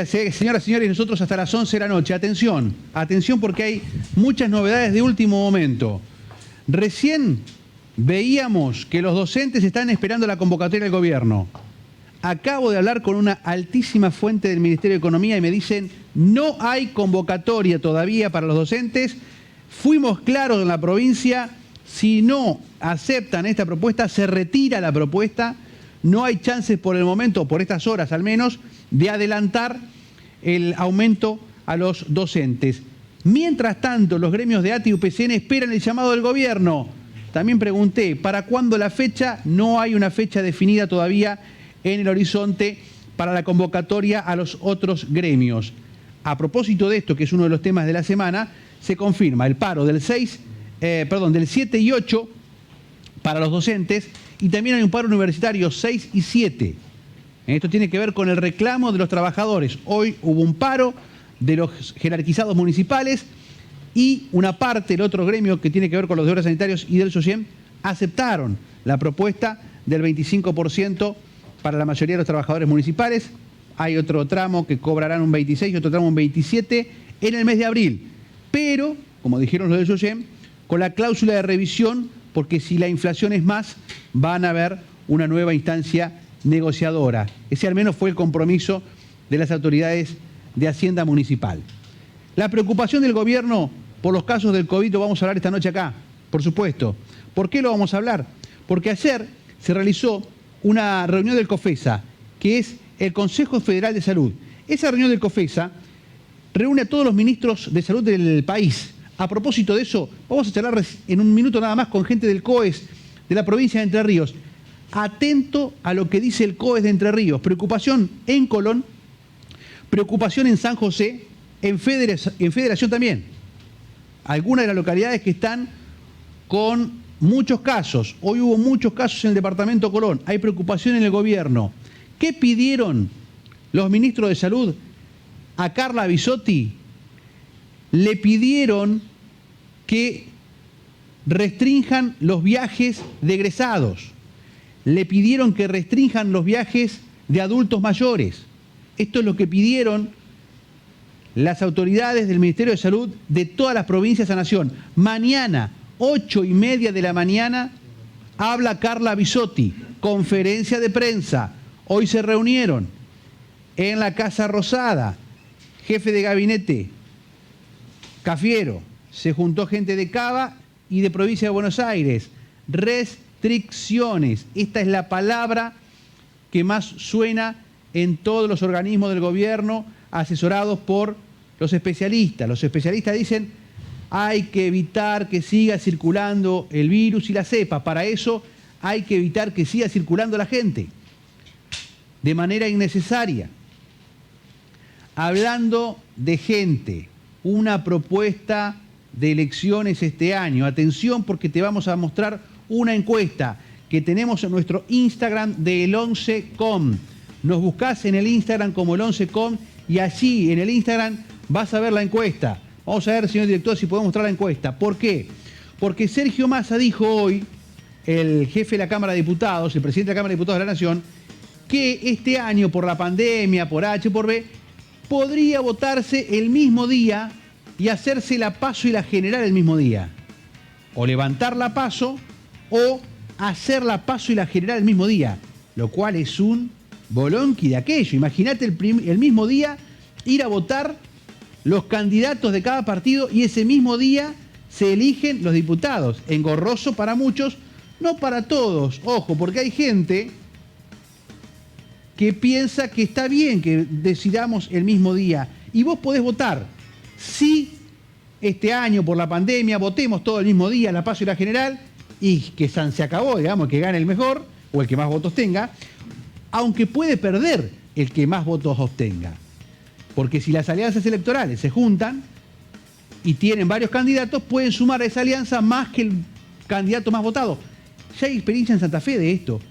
Señoras y señores, nosotros hasta las 11 de la noche. Atención, atención porque hay muchas novedades de último momento. Recién veíamos que los docentes están esperando la convocatoria del gobierno. Acabo de hablar con una altísima fuente del Ministerio de Economía y me dicen no hay convocatoria todavía para los docentes. Fuimos claros en la provincia, si no aceptan esta propuesta, se retira la propuesta. No hay chances por el momento, por estas horas al menos, de adelantar el aumento a los docentes. Mientras tanto, los gremios de ATE y UPCN esperan el llamado del gobierno. También pregunté, ¿para cuándo la fecha? No hay una fecha definida todavía en el horizonte para la convocatoria a los otros gremios. A propósito de esto, que es uno de los temas de la semana, se confirma el paro del 7 y 8 para los docentes y también hay un paro universitario 6 y 7. Esto tiene que ver con el reclamo de los trabajadores. Hoy hubo un paro de los jerarquizados municipales y una parte del otro gremio que tiene que ver con los deudores sanitarios y del SOSIEM aceptaron la propuesta del 25% para la mayoría de los trabajadores municipales. Hay otro tramo que cobrarán un 26 y otro tramo un 27 en el mes de abril. Pero, como dijeron los del SOSIEM, con la cláusula de revisión, porque si la inflación es más, van a haber una nueva instancia negociadora. Ese al menos fue el compromiso de las autoridades de Hacienda Municipal. La preocupación del gobierno por los casos del COVID lo vamos a hablar esta noche acá, por supuesto. ¿Por qué lo vamos a hablar? Porque ayer se realizó una reunión del COFESA, que es el Consejo Federal de Salud. Esa reunión del COFESA reúne a todos los ministros de salud del país. A propósito de eso, vamos a charlar en un minuto nada más con gente del COES de la provincia de Entre Ríos. Atento a lo que dice el COES de Entre Ríos. Preocupación en Colón, preocupación en San José, en Federación también. Algunas de las localidades que están con muchos casos. Hoy hubo muchos casos en el departamento Colón. Hay preocupación en el gobierno. ¿Qué pidieron los ministros de salud a Carla Bisotti? Le pidieron que restrinjan los viajes de egresados. Le pidieron que restrinjan los viajes de adultos mayores. Esto es lo que pidieron las autoridades del Ministerio de Salud de todas las provincias de la Nación. Mañana, 8:30 de la mañana, habla Carla Bisotti, conferencia de prensa. Hoy se reunieron en la Casa Rosada, jefe de gabinete, Cafiero, se juntó gente de Cava y de provincia de Buenos Aires. Restricciones, esta es la palabra que más suena en todos los organismos del gobierno asesorados por los especialistas. Los especialistas dicen hay que evitar que siga circulando el virus y la cepa. Para eso hay que evitar que siga circulando la gente de manera innecesaria. Hablando de gente, una propuesta de elecciones este año. Atención porque te vamos a mostrar una encuesta que tenemos en nuestro Instagram de El11Com. Nos buscás en el Instagram como El11Com y allí en el Instagram vas a ver la encuesta. Vamos a ver, señor director, si podemos mostrar la encuesta. ¿Por qué? Porque Sergio Massa dijo hoy, el jefe de la Cámara de Diputados, el presidente de la Cámara de Diputados de la Nación, que este año por la pandemia, por H, por B, podría votarse el mismo día y hacerse la PASO y la general el mismo día. O levantar la PASO o hacer la PASO y la general el mismo día, lo cual es un bolonqui de aquello. Imagínate el mismo día ir a votar los candidatos de cada partido y ese mismo día se eligen los diputados. Engorroso para muchos, no para todos. Ojo, porque hay gente que piensa que está bien que decidamos el mismo día. Y vos podés votar. Si este año, por la pandemia, votemos todo el mismo día, la PASO y la general, y que se acabó, digamos, que gane el mejor, o el que más votos tenga, aunque puede perder el que más votos obtenga. Porque si las alianzas electorales se juntan y tienen varios candidatos, pueden sumar a esa alianza más que el candidato más votado. Ya hay experiencia en Santa Fe de esto.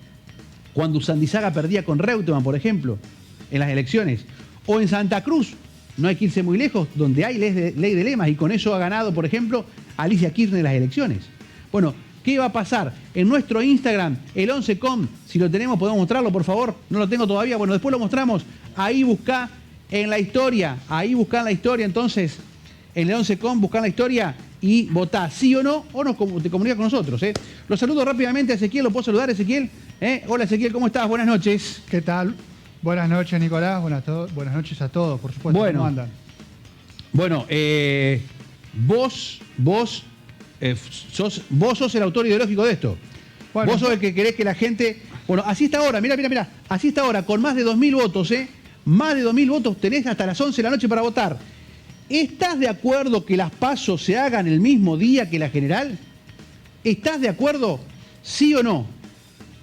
Cuando Sandizaga perdía con Reutemann, por ejemplo, en las elecciones. O en Santa Cruz, no hay que irse muy lejos, donde hay ley de lemas y con eso ha ganado, por ejemplo, Alicia Kirchner en las elecciones. Bueno, ¿qué va a pasar? En nuestro Instagram, El11Com, si lo tenemos, podemos mostrarlo, por favor. No lo tengo todavía, bueno, después lo mostramos. Ahí buscá en la historia, ahí buscan la historia, entonces, en el 11com buscan la historia y votás sí o no te comunicas con nosotros. Lo saludo rápidamente a Ezequiel, ¿lo puedo saludar, Ezequiel? Hola, Ezequiel, ¿cómo estás? Buenas noches. ¿Qué tal? Buenas noches, Nicolás. Buenas noches a todos, por supuesto. Bueno, ¿cómo andan? Bueno, vos sos el autor ideológico de esto. Bueno, vos sos el que querés que la gente... Bueno, así está ahora, mirá. Así está ahora, con más de 2.000 votos, Más de 2.000 votos tenés hasta las 11 de la noche para votar. ¿Estás de acuerdo que las PASO se hagan el mismo día que la general? ¿Estás de acuerdo? ¿Sí o no?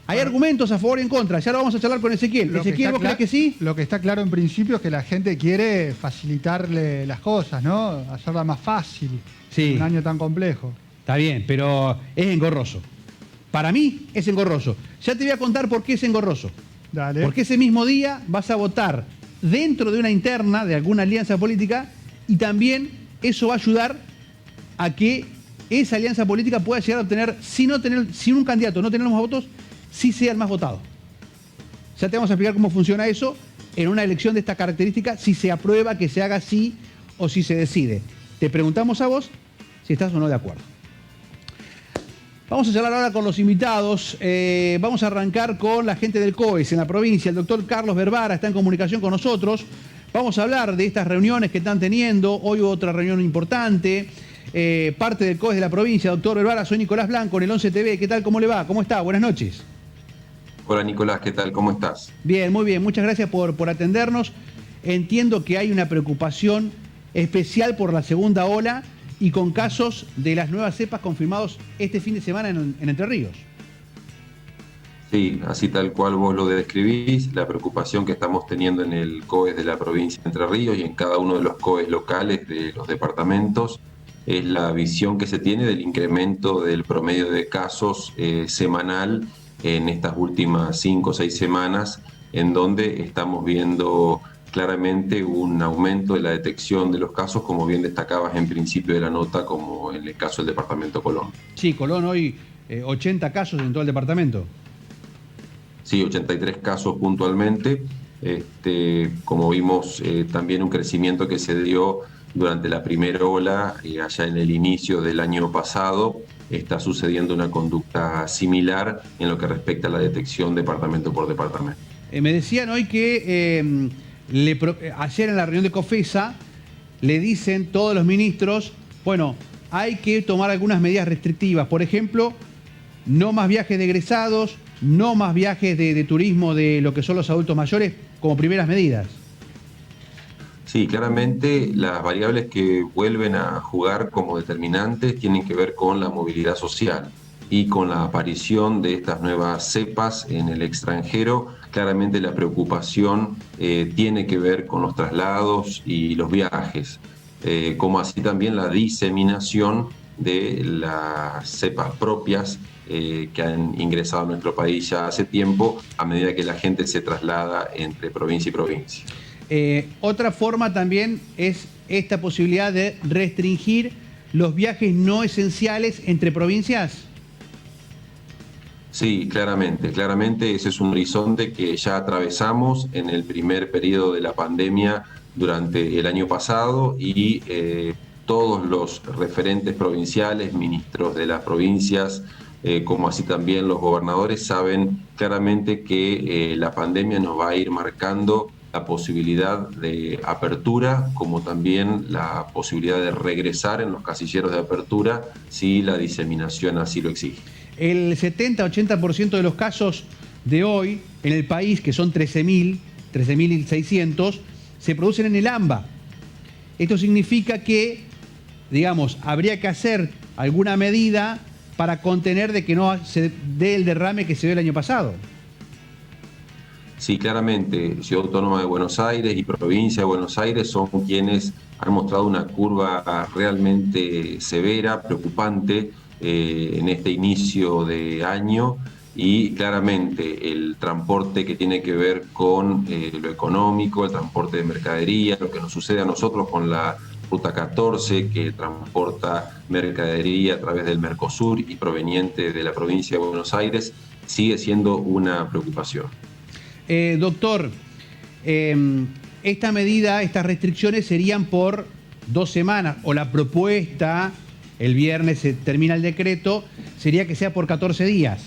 Hay argumentos a favor y en contra. Ya lo vamos a charlar con Ezequiel. Ezequiel, ¿vos creés que sí? Lo que está claro en principio es que la gente quiere facilitarle las cosas, ¿no? Hacerla más fácil. Sí. Un año tan complejo. Está bien, pero es engorroso. Para mí es engorroso. Ya te voy a contar por qué es engorroso. Dale. Porque ese mismo día vas a votar dentro de una interna de alguna alianza política y también eso va a ayudar a que esa alianza política pueda llegar a obtener, sin un candidato no tener los más votos, sí sea el más votado. Ya te vamos a explicar cómo funciona eso en una elección de esta característica, si se aprueba que se haga así o si se decide. Te preguntamos a vos si estás o no de acuerdo. Vamos a charlar ahora con los invitados. Vamos a arrancar con la gente del COES en la provincia. El doctor Carlos Berbara está en comunicación con nosotros. Vamos a hablar de estas reuniones que están teniendo. Hoy hubo otra reunión importante. Parte del COES de la provincia. Doctor Berbara, soy Nicolás Blanco en el 11 TV. ¿Qué tal? ¿Cómo le va? ¿Cómo está? Buenas noches. Hola Nicolás, ¿qué tal? ¿Cómo estás? Bien, muy bien. Muchas gracias por atendernos. Entiendo que hay una preocupación especial por la segunda ola y con casos de las nuevas cepas confirmados este fin de semana en Entre Ríos. Sí, así tal cual vos lo describís, la preocupación que estamos teniendo en el COES de la provincia de Entre Ríos y en cada uno de los COES locales de los departamentos es la visión que se tiene del incremento del promedio de casos semanal en estas últimas 5 o 6 semanas, en donde estamos viendo claramente un aumento de la detección de los casos, como bien destacabas en principio de la nota, como en el caso del departamento Colón. Sí, Colón hoy 80 casos en todo el departamento. Sí, 83 casos puntualmente. Como vimos, también un crecimiento que se dio durante la primera ola, allá en el inicio del año pasado. Está sucediendo una conducta similar en lo que respecta a la detección departamento por departamento. Me decían hoy que ayer en la reunión de COFESA le dicen todos los ministros, bueno, hay que tomar algunas medidas restrictivas. Por ejemplo, no más viajes de egresados, no más viajes de turismo de lo que son los adultos mayores como primeras medidas. Sí, claramente las variables que vuelven a jugar como determinantes tienen que ver con la movilidad social y con la aparición de estas nuevas cepas en el extranjero. Claramente la preocupación tiene que ver con los traslados y los viajes, como así también la diseminación de las cepas propias que han ingresado a nuestro país ya hace tiempo, a medida que la gente se traslada entre provincia y provincia. Otra forma también es esta posibilidad de restringir los viajes no esenciales entre provincias. Sí, claramente ese es un horizonte que ya atravesamos en el primer periodo de la pandemia durante el año pasado y todos los referentes provinciales, ministros de las provincias, como así también los gobernadores, saben claramente que la pandemia nos va a ir marcando la posibilidad de apertura, como también la posibilidad de regresar en los casilleros de apertura si la diseminación así lo exige. El 70-80% de los casos de hoy en el país, que son 13.600, se producen en el AMBA. Esto significa que, digamos, habría que hacer alguna medida para contener de que no se dé el derrame que se dio el año pasado. Sí, claramente, Ciudad Autónoma de Buenos Aires y Provincia de Buenos Aires son quienes han mostrado una curva realmente severa, preocupante, en este inicio de año, y claramente el transporte que tiene que ver con lo económico, el transporte de mercadería, lo que nos sucede a nosotros con la Ruta 14, que transporta mercadería a través del Mercosur y proveniente de la provincia de Buenos Aires, sigue siendo una preocupación. Doctor, esta medida, estas restricciones serían por 2 semanas, o la propuesta, el viernes se termina el decreto, sería que sea por 14 días.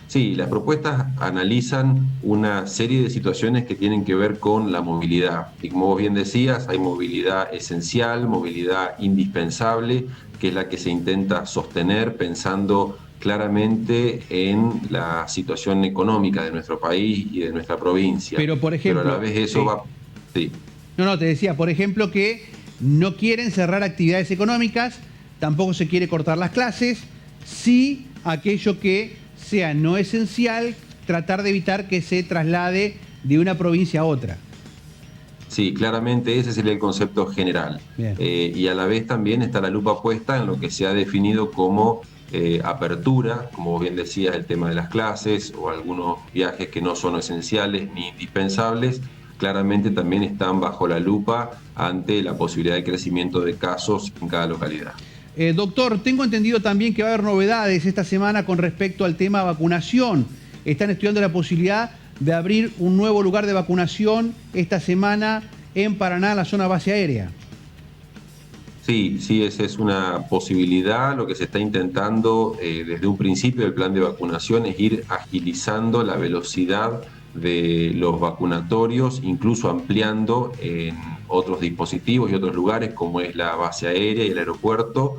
Sí, las propuestas analizan una serie de situaciones que tienen que ver con la movilidad. Y como vos bien decías, hay movilidad esencial, movilidad indispensable, que es la que se intenta sostener pensando claramente en la situación económica de nuestro país y de nuestra provincia. Pero, por ejemplo... Pero a la vez eso sí. va... Sí. No, te decía, por ejemplo, que no quieren cerrar actividades económicas, tampoco se quiere cortar las clases, sí aquello que sea no esencial, tratar de evitar que se traslade de una provincia a otra. Sí, claramente ese sería el concepto general. Y a la vez también está la lupa puesta en lo que se ha definido como apertura, como vos bien decías, el tema de las clases o algunos viajes que no son esenciales ni indispensables, claramente también están bajo la lupa ante la posibilidad de crecimiento de casos en cada localidad. Doctor, tengo entendido también que va a haber novedades esta semana con respecto al tema vacunación. Están estudiando la posibilidad de abrir un nuevo lugar de vacunación esta semana en Paraná, en la zona base aérea. Sí, esa es una posibilidad. Lo que se está intentando desde un principio del plan de vacunación es ir agilizando la velocidad de los vacunatorios, incluso ampliando en otros dispositivos y otros lugares como es la base aérea y el aeropuerto,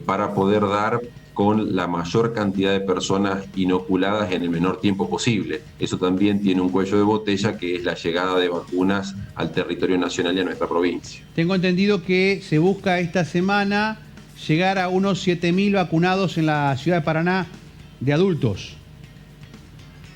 para poder dar con la mayor cantidad de personas inoculadas en el menor tiempo posible. Eso también tiene un cuello de botella, que es la llegada de vacunas al territorio nacional y a nuestra provincia. Tengo entendido que se busca esta semana llegar a unos 7.000 vacunados en la ciudad de Paraná de adultos.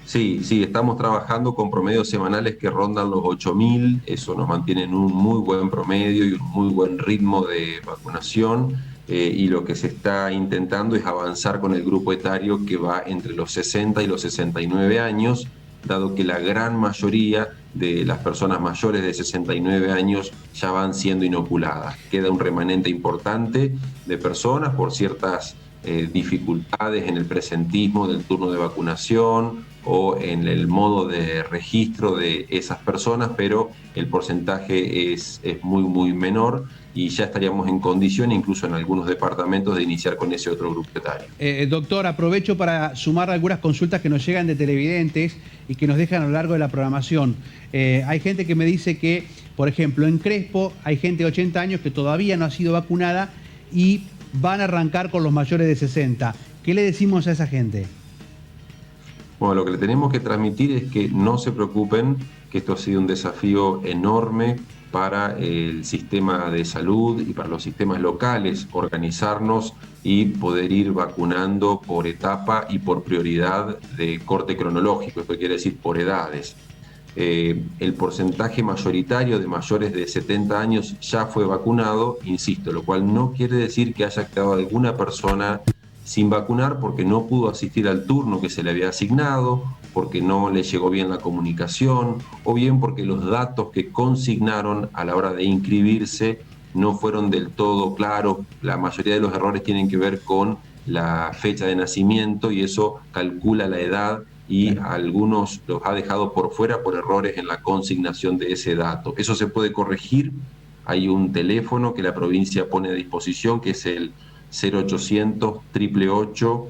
Sí, estamos trabajando con promedios semanales que rondan los 8.000, eso nos mantiene en un muy buen promedio y un muy buen ritmo de vacunación, y lo que se está intentando es avanzar con el grupo etario que va entre los 60 y los 69 años, dado que la gran mayoría de las personas mayores de 69 años ya van siendo inoculadas. Queda un remanente importante de personas por ciertas dificultades en el presentismo del turno de vacunación o en el modo de registro de esas personas, pero el porcentaje es muy menor y ya estaríamos en condición, incluso en algunos departamentos, de iniciar con ese otro grupo etario. Doctor, aprovecho para sumar algunas consultas que nos llegan de televidentes y que nos dejan a lo largo de la programación. Hay gente que me dice que, por ejemplo, en Crespo hay gente de 80 años que todavía no ha sido vacunada y van a arrancar con los mayores de 60. ¿Qué le decimos a esa gente? Bueno, lo que le tenemos que transmitir es que no se preocupen, que esto ha sido un desafío enorme para el sistema de salud y para los sistemas locales, organizarnos y poder ir vacunando por etapa y por prioridad de corte cronológico, esto quiere decir por edades. El porcentaje mayoritario de mayores de 70 años ya fue vacunado, insisto, lo cual no quiere decir que haya quedado alguna persona sin vacunar porque no pudo asistir al turno que se le había asignado, porque no le llegó bien la comunicación, o bien porque los datos que consignaron a la hora de inscribirse no fueron del todo claros. La mayoría de los errores tienen que ver con la fecha de nacimiento y eso calcula la edad y a algunos los ha dejado por fuera por errores en la consignación de ese dato. Eso se puede corregir. Hay un teléfono que la provincia pone a disposición, que es el 0800 888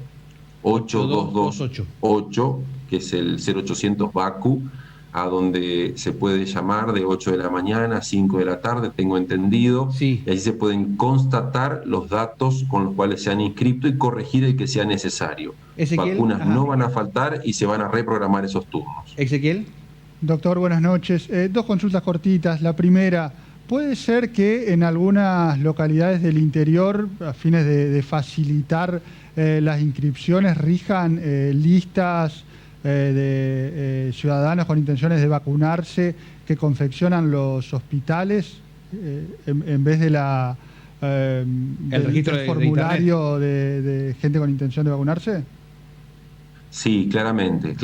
8228, que es el 0800 VACU, a donde se puede llamar de 8 de la mañana a 5 de la tarde, tengo entendido, sí. Y ahí se pueden constatar los datos con los cuales se han inscrito y corregir el que sea necesario. Ezequiel, vacunas no van a faltar y se van a reprogramar esos turnos. Ezequiel. Doctor, buenas noches. 2 consultas cortitas. La primera, ¿puede ser que en algunas localidades del interior, a fines de facilitar las inscripciones, rijan listas de ciudadanos con intenciones de vacunarse que confeccionan los hospitales en vez de el registro del formulario de gente con intención de vacunarse? Sí, claramente.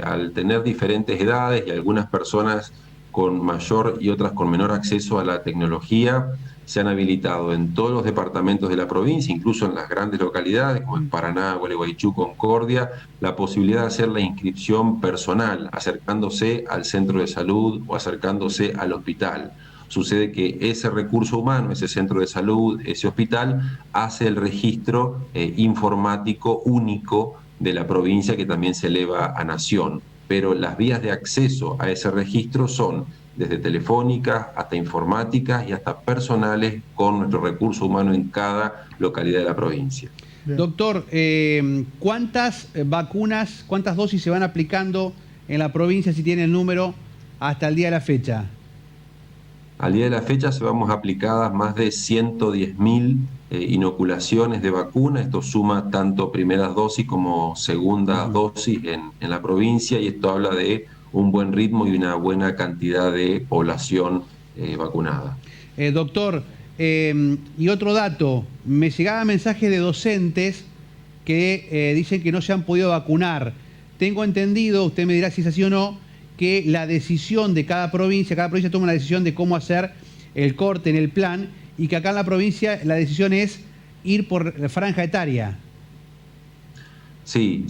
Al tener diferentes edades y algunas personas con mayor y otras con menor acceso a la tecnología. Se han habilitado en todos los departamentos de la provincia, incluso en las grandes localidades como en Paraná, Gualeguaychú, Concordia, la posibilidad de hacer la inscripción personal, acercándose al centro de salud o acercándose al hospital. Sucede que ese recurso humano, ese centro de salud, ese hospital, hace el registro informático único de la provincia, que también se eleva a nación. Pero las vías de acceso a ese registro son desde telefónicas hasta informáticas y hasta personales, con nuestro recurso humano en cada localidad de la provincia. Bien. Doctor, ¿cuántas vacunas, cuántas dosis se van aplicando en la provincia, si tiene el número, hasta el día de la fecha? Al día de la fecha se vamos aplicadas más de 110.000 inoculaciones de vacuna. Esto suma tanto primeras dosis como segundas dosis en la provincia, y esto habla de un buen ritmo y una buena cantidad de población vacunada. Doctor, y otro dato, me llegaban mensajes de docentes que dicen que no se han podido vacunar. Tengo entendido, usted me dirá si es así o no, que la decisión de cada provincia toma una decisión de cómo hacer el corte en el plan, y que acá en la provincia la decisión es ir por la franja etaria. Sí,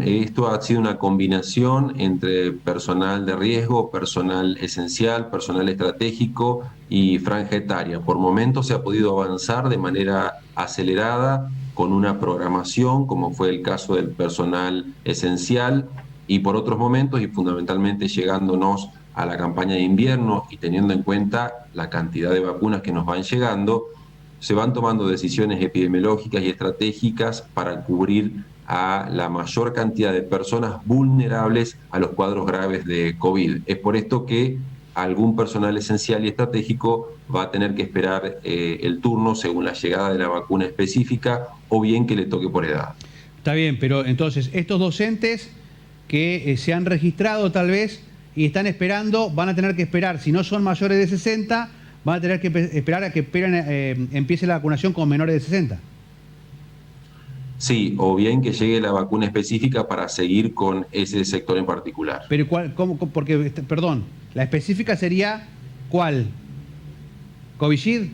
esto ha sido una combinación entre personal de riesgo, personal esencial, personal estratégico y franja etaria. Por momentos se ha podido avanzar de manera acelerada con una programación, como fue el caso del personal esencial, y por otros momentos, y fundamentalmente llegándonos a la campaña de invierno y teniendo en cuenta la cantidad de vacunas que nos van llegando, se van tomando decisiones epidemiológicas y estratégicas para cubrir a la mayor cantidad de personas vulnerables a los cuadros graves de COVID. Es por esto que algún personal esencial y estratégico va a tener que esperar el turno según la llegada de la vacuna específica, o bien que le toque por edad. Está bien, pero entonces estos docentes que se han registrado tal vez y están esperando, van a tener que esperar, si no son mayores de 60, van a tener que esperar a que empiece la vacunación con menores de 60. Sí, o bien que llegue la vacuna específica para seguir con ese sector en particular. Pero porque, perdón, la específica sería ¿cuál? ¿Covishield?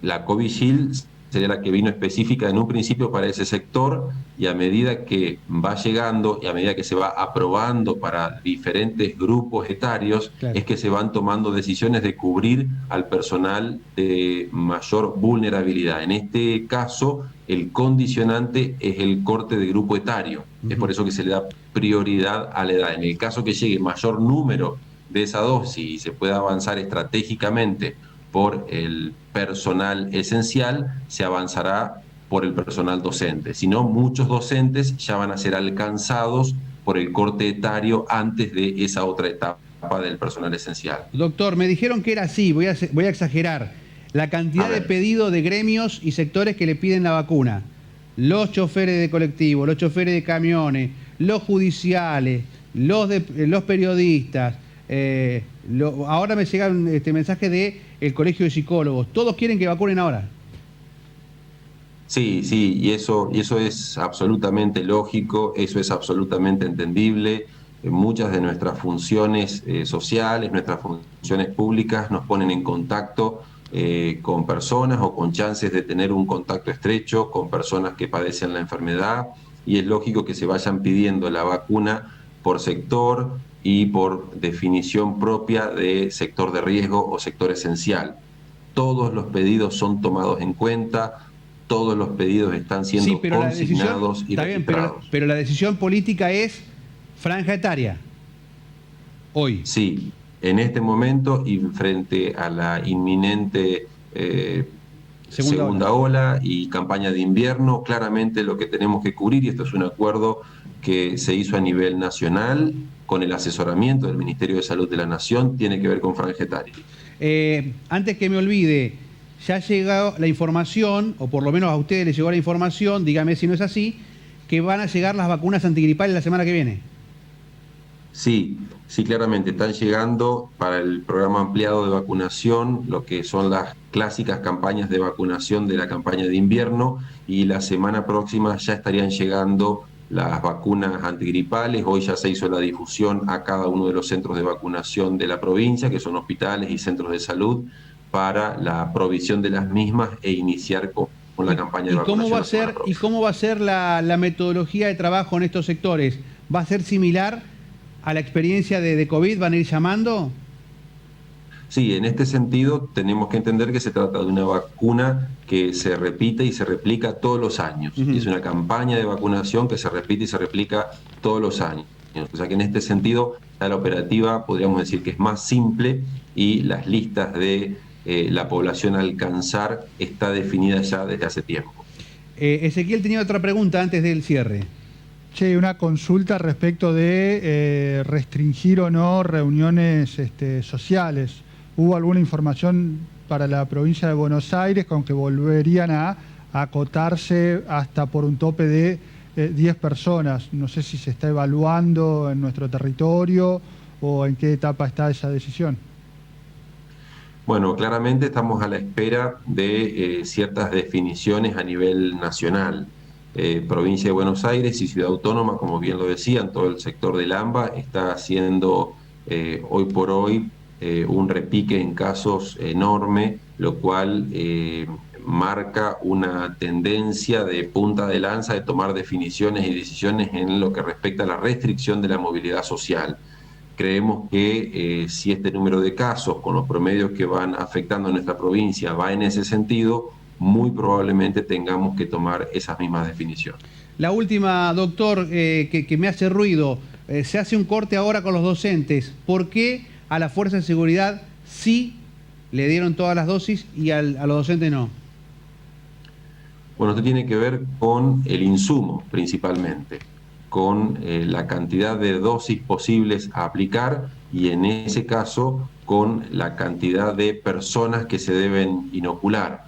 La Covishield sería la que vino específica en un principio para ese sector, y a medida que va llegando y a medida que se va aprobando para diferentes grupos etarios, claro, es que se van tomando decisiones de cubrir al personal de mayor vulnerabilidad. En este caso, el condicionante es el corte de grupo etario. Es por eso que se le da prioridad a la edad. En el caso que llegue mayor número de esa dosis y se pueda avanzar estratégicamente por el personal esencial, se avanzará por el personal docente. Si no, muchos docentes ya van a ser alcanzados por el corte etario antes de esa otra etapa del personal esencial. Doctor, me dijeron que era así, voy a exagerar. La cantidad de pedidos de gremios y sectores que le piden la vacuna. Los choferes de colectivo, los choferes de camiones, los judiciales, los periodistas. Ahora me llega este mensaje del Colegio de Psicólogos. Todos quieren que vacunen ahora. Sí, y eso es absolutamente lógico, eso es absolutamente entendible. Muchas de nuestras funciones sociales, nuestras funciones públicas nos ponen en contacto con personas o con chances de tener un contacto estrecho con personas que padecen la enfermedad, y es lógico que se vayan pidiendo la vacuna por sector y por definición propia de sector de riesgo o sector esencial. Todos los pedidos son tomados en cuenta, todos los pedidos están siendo consignados y registrados. Pero la decisión política es franja etaria, hoy. Sí, en este momento y frente a la inminente segunda ola y campaña de invierno, claramente lo que tenemos que cubrir, y esto es un acuerdo que se hizo a nivel nacional con el asesoramiento del Ministerio de Salud de la Nación, tiene que ver con franja etaria. Antes que me olvide, ya ha llegado la información, o por lo menos a ustedes les llegó la información, dígame si no es así, que van a llegar las vacunas antigripales la semana que viene. Sí, claramente están llegando para el programa ampliado de vacunación lo que son las clásicas campañas de vacunación de la campaña de invierno, y la semana próxima ya estarían llegando las vacunas antigripales. Hoy ya se hizo la difusión a cada uno de los centros de vacunación de la provincia, que son hospitales y centros de salud, para la provisión de las mismas e iniciar con la campaña de vacunación. ¿Y cómo va a ser la metodología de trabajo en estos sectores? ¿Va a ser similar a la experiencia de COVID? ¿Van a ir llamando? Sí, en este sentido tenemos que entender que se trata de una vacuna que se repite y se replica todos los años. Y es una campaña de vacunación que se repite y se replica todos los años. O sea que en este sentido la operativa podríamos decir que es más simple y las listas de la población a alcanzar está definida ya desde hace tiempo. Ezequiel tenía otra pregunta antes del cierre. Che, una consulta respecto de restringir o no reuniones sociales. ¿Hubo alguna información para la provincia de Buenos Aires con que volverían a acotarse hasta por un tope de 10 personas? No sé si se está evaluando en nuestro territorio o en qué etapa está esa decisión. Bueno, claramente estamos a la espera de ciertas definiciones a nivel nacional. Provincia de Buenos Aires y Ciudad Autónoma, como bien lo decían, todo el sector del AMBA está haciendo hoy por hoy un repique en casos enorme, lo cual marca una tendencia de punta de lanza de tomar definiciones y decisiones en lo que respecta a la restricción de la movilidad social. Creemos que si este número de casos, con los promedios que van afectando a nuestra provincia, va en ese sentido, muy probablemente tengamos que tomar esas mismas definiciones. La última, doctor, que me hace ruido. Se hace un corte ahora con los docentes. ¿Por qué a la Fuerza de Seguridad sí le dieron todas las dosis y a los docentes no? Bueno, esto tiene que ver con el insumo principalmente, con la cantidad de dosis posibles a aplicar y en ese caso con la cantidad de personas que se deben inocular.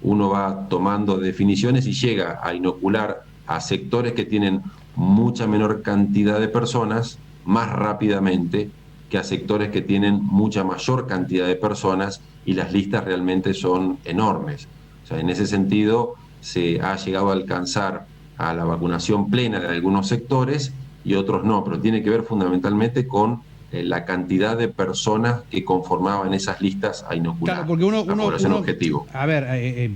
Uno va tomando definiciones y llega a inocular a sectores que tienen mucha menor cantidad de personas más rápidamente que a sectores que tienen mucha mayor cantidad de personas y las listas realmente son enormes. O sea, en ese sentido se ha llegado a alcanzar a la vacunación plena de algunos sectores y otros no, pero tiene que ver fundamentalmente con la cantidad de personas que conformaban esas listas a inocular. Claro, porque uno objetivo. A ver,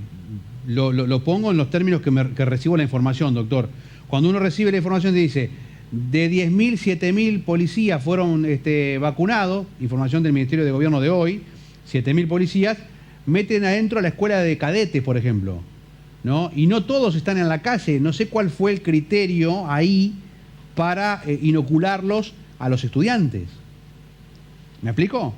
lo pongo en los términos que recibo la información, doctor. Cuando uno recibe la información te dice, de 10.000, 7.000 policías fueron vacunados, información del Ministerio de Gobierno de hoy, 7.000 policías, meten adentro a la escuela de cadetes, por ejemplo, ¿no? Y no todos están en la calle. No sé cuál fue el criterio ahí para inocularlos a los estudiantes. ¿Me explico?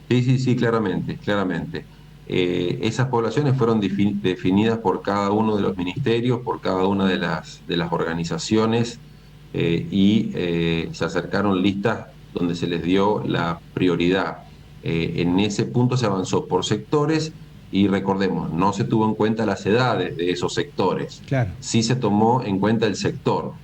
Sí, claramente. Esas poblaciones fueron definidas por cada uno de los ministerios, por cada una de las organizaciones y se acercaron listas donde se les dio la prioridad. En ese punto se avanzó por sectores y recordemos, no se tuvo en cuenta las edades de esos sectores. Claro. Sí se tomó en cuenta el sector.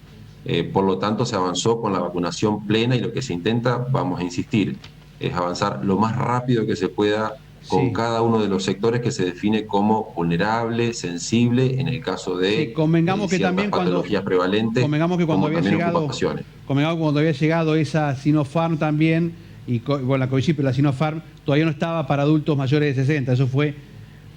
Por lo tanto, se avanzó con la vacunación plena y lo que se intenta, vamos a insistir, es avanzar lo más rápido que se pueda con cada uno de los sectores que se define como vulnerable, sensible, en el caso de convengamos que también patologías prevalentes, convengamos que cuando había llegado esa Sinopharm también, y bueno, la Covishield, pero la Sinopharm todavía no estaba para adultos mayores de 60, eso fue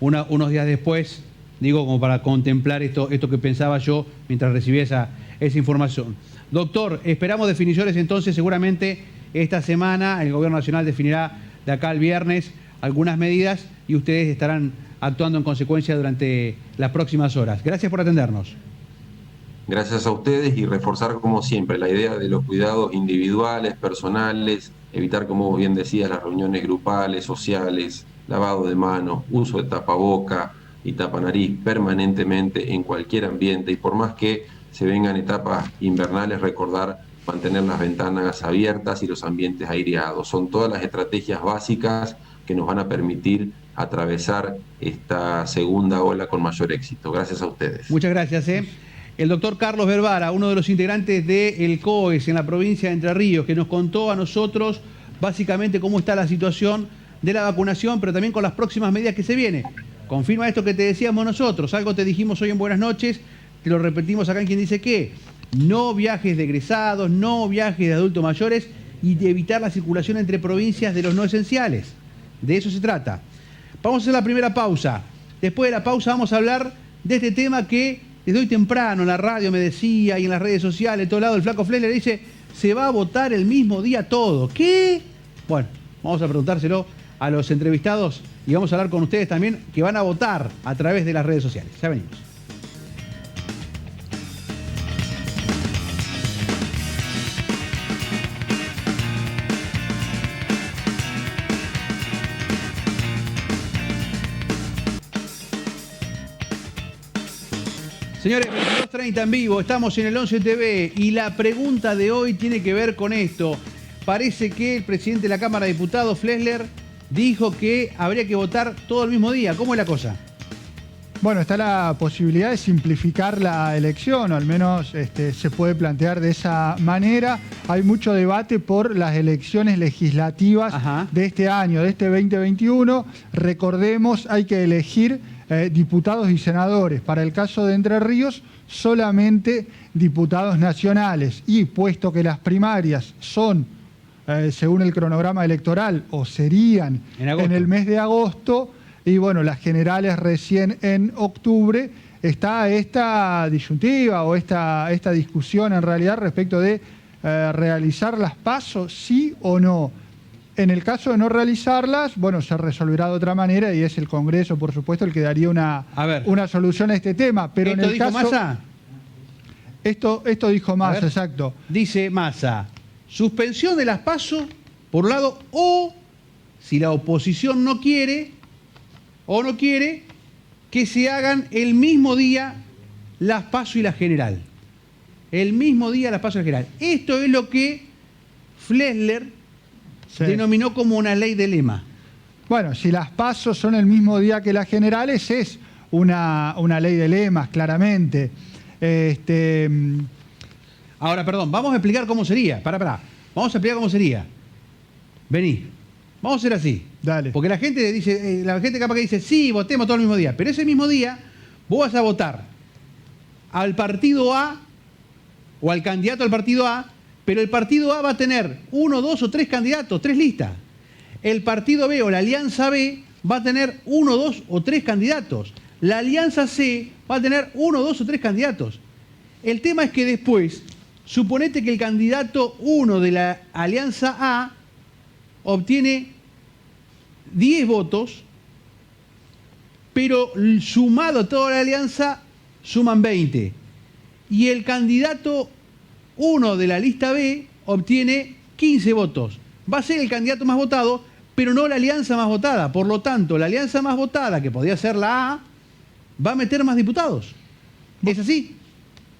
unos días después, digo, como para contemplar esto que pensaba yo mientras recibía esa información. Doctor, esperamos definiciones entonces, seguramente esta semana el Gobierno Nacional definirá de acá al viernes algunas medidas y ustedes estarán actuando en consecuencia durante las próximas horas. Gracias por atendernos. Gracias a ustedes y reforzar como siempre la idea de los cuidados individuales, personales, evitar, como bien decías, las reuniones grupales, sociales, lavado de manos, uso de tapaboca y tapanariz permanentemente en cualquier ambiente y por más que se vengan etapas invernales, recordar mantener las ventanas abiertas y los ambientes aireados. Son todas las estrategias básicas que nos van a permitir atravesar esta segunda ola con mayor éxito. Gracias a ustedes. Muchas gracias. El doctor Carlos Berbara, uno de los integrantes del COES en la provincia de Entre Ríos, que nos contó a nosotros básicamente cómo está la situación de la vacunación, pero también con las próximas medidas que se vienen. Confirma esto que te decíamos nosotros, algo te dijimos hoy en Buenas Noches, te lo repetimos acá en Quien Dice Qué, no viajes de egresados, no viajes de adultos mayores y de evitar la circulación entre provincias de los no esenciales. De eso se trata. Vamos a hacer la primera pausa. Después de la pausa vamos a hablar de este tema que desde hoy temprano en la radio me decía y en las redes sociales, de todo lado, el flaco Flesler dice, se va a votar el mismo día todo. ¿Qué? Bueno, vamos a preguntárselo a los entrevistados y vamos a hablar con ustedes también que van a votar a través de las redes sociales. Ya venimos. Señores, 22:30 en vivo, estamos en el 11 TV y la pregunta de hoy tiene que ver con esto. Parece que el presidente de la Cámara de Diputados, Flesler, dijo que habría que votar todo el mismo día. ¿Cómo es la cosa? Bueno, está la posibilidad de simplificar la elección, o al menos se puede plantear de esa manera. Hay mucho debate por las elecciones legislativas de este año, de este 2021. Recordemos, hay que elegir diputados y senadores. Para el caso de Entre Ríos, solamente diputados nacionales. Y puesto que las primarias son, según el cronograma electoral, o serían en el mes de agosto, y bueno, las generales recién en octubre, está esta disyuntiva o esta discusión en realidad respecto de realizar las PASO, sí o no. En el caso de no realizarlas, bueno, se resolverá de otra manera y es el Congreso, por supuesto, el que daría una solución a este tema. Pero ¿Esto dijo Massa? Esto dijo Massa, exacto. Dice Massa, suspensión de las PASO, por un lado, o si la oposición no quiere que se hagan el mismo día las PASO y la general. El mismo día las PASO y la general. Esto es lo que Flesler denominó como una ley de lema. Bueno, si las PASO son el mismo día que las generales, es una ley de lemas, claramente. Ahora, perdón, vamos a explicar cómo sería. Pará. Vamos a explicar cómo sería. Vení. Vamos a hacer así. Dale. Porque la gente dice, la gente capaz que dice, sí, votemos todo el mismo día. Pero ese mismo día, vos vas a votar al partido A o al candidato al partido A, pero el partido A va a tener 1, 2 o 3 candidatos, 3 listas. El partido B o la alianza B va a tener 1, 2 o 3 candidatos. La alianza C va a tener 1, 2 o 3 candidatos. El tema es que después, suponete que el candidato 1 de la alianza A obtiene 10 votos, pero sumado a toda la alianza suman 20. Y el candidato 1 de la lista B obtiene 15 votos. Va a ser el candidato más votado, pero no la alianza más votada. Por lo tanto, la alianza más votada, que podría ser la A, va a meter más diputados. ¿Es así?